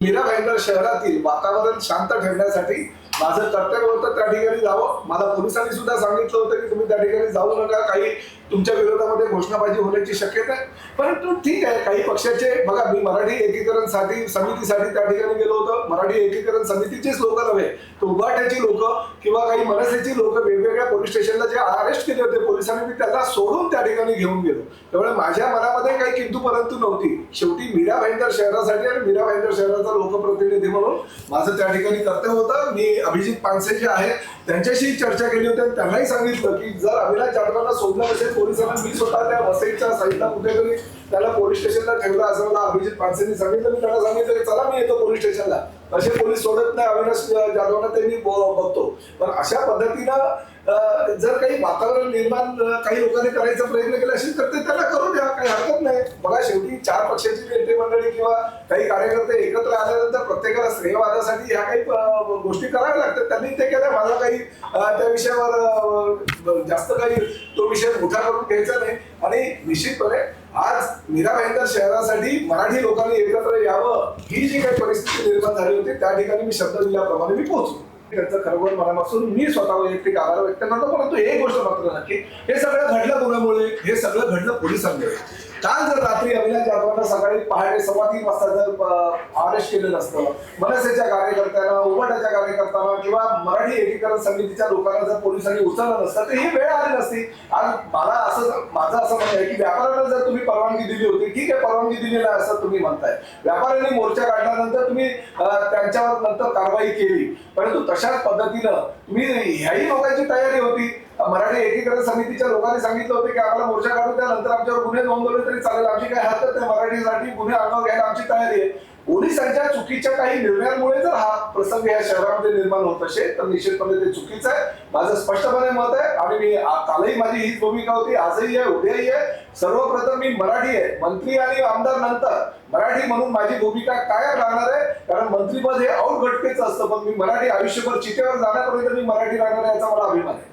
मीरा भाईंदर शहरातील वातावरण शांत ठेवण्यासाठी माझं कर्तव्य होतं त्या ठिकाणी जावं. मला पोलिसांनी सुद्धा सांगितलं होतं की तुम्ही त्या ठिकाणी जाऊ नका, काही तुमच्या विरोधामध्ये घोषणाबाजी होण्याची शक्यता आहे. परंतु ठीक आहे, काही पक्षाचे बघा, मी मराठी एकीकरण समितीसाठी त्या ठिकाणी गेलो होतो. मराठी एकीकरण समितीचेच लोक नव्हे, तर उभाट्याची लोक किंवा काही मनसेची लोक वेगवेगळ्या पोलीस स्टेशनला जे अरेस्ट केले होते पोलिसांनी, मी त्याला सोडून त्या ठिकाणी घेऊन गेलो. त्यामुळे माझ्या मनामध्ये काही किंतु परंतु नव्हती. शेवटी मीरा भाईंदर शहरासाठी आणि मीरा भाईंदर शहराचा लोकप्रतिनिधी म्हणून माझं त्या ठिकाणी कर्तव्य होतं. मी अभिजित पानसे जे आहेत त्यांच्याशी चर्चा केली होती आणि त्यांनाही सांगितलं की जर अविनाश जाधवांना सोडलं नसेल पोलिसांना, मी स्वतः त्या वसईच्या साईडला कुठेतरी त्याला पोलीस स्टेशनला ठेवलं असं मला अभिजित पानसेंनी सांगितलं. मी त्यांना सांगितलं की चला मी येतो पोलीस स्टेशनला. असे पोलीस सोडत नाही अविनाश जाधवांना, ते मी बघतो. पण अशा पद्धतीनं जर काही वातावरण निर्माण काही लोकांनी करायचा प्रयत्न केला असेल तर ते त्याला करू द्या, काही हरकत नाही. बघा, शेवटी 4 पक्षाची नेते मंडळी किंवा काही कार्यकर्ते एकत्र आल्यानंतर प्रत्येकाला श्रेयवादासाठी ह्या काही गोष्टी कराव्या लागतात. त्यांनी ते केल्या. मला काही त्या विषयावर जास्त काही तो विषय मोठा करून घ्यायचा नाही. आणि निश्चितपणे आज मीरा भाईंदर शहरासाठी मराठी लोकांनी एकत्र यावं, ही जी काही परिस्थिती निर्माण झाली होती त्या ठिकाणी मी शब्द दिल्याप्रमाणे मी पोहोचलो. त्यांचं खरोखर मनापासून मी स्वतः वैयक्तिक आभार व्यक्त करतो. परंतु एक गोष्ट मात्र नक्की, हे सगळं घडलं कोणामुळे? हे सगळं घडलं पोलिसांमुळे. काल जर रात्री अविनाश जाधवांना सकाळी पहाटे 3:15 वाजता जर अरेस्ट केलं नसतं, मनसेच्या कार्यकर्त्यांना, उभाटाच्या कार्यकर्त्यांना किंवा मराठी एकीकरण समितीच्या लोकांना जर पोलिसांनी उचललं नसतं तर ही वेळ आली नसती. आज माझं असं म्हणणं आहे की व्यापाऱ्यांना जर तुम्ही परवानगी दिली होती, ठीक आहे, परवानगी दिली नाही असं तुम्ही म्हणताय. व्यापाऱ्यांनी मोर्चा काढल्यानंतर तुम्ही त्यांच्यावर नंतर कारवाई केली, परंतु तशाच पद्धतीनं तुम्ही ह्याही लोकांची तयारी होती. मराठी एकीकरण समितीच्या लोकांनी सांगितलं होतं की आम्हाला मोर्चा काढून द्या, नंतर आमच्यावर गुन्हे नोंदवले तरी चालेल, आमची काही हरकत नाही, मराठीसाठी गुन्हे अंगावर घ्यायला आमची तयारी आहे. पोलिसांच्या चुकीच्या काही निर्णयांमुळे जर हा प्रसंग या शहरामध्ये निर्माण होत असेल तर निश्चितपणे ते चुकीचं आहे. माझं स्पष्टपणे मत आहे आणि मी कालही माझी हीच भूमिका होती, आजही आहे, उद्याही आहे. सर्वप्रथम मी मराठी आहे, मंत्री आणि आमदार नंतर. मराठी म्हणून माझी भूमिका कायम राहणार आहे, कारण मंत्रीपद हे औट घटकेचं असतं, पण मी मराठी आयुष्यभर चितेवर जाण्यापर्यंत मी मराठी राहणार आहे, याचा मला अभिमान आहे.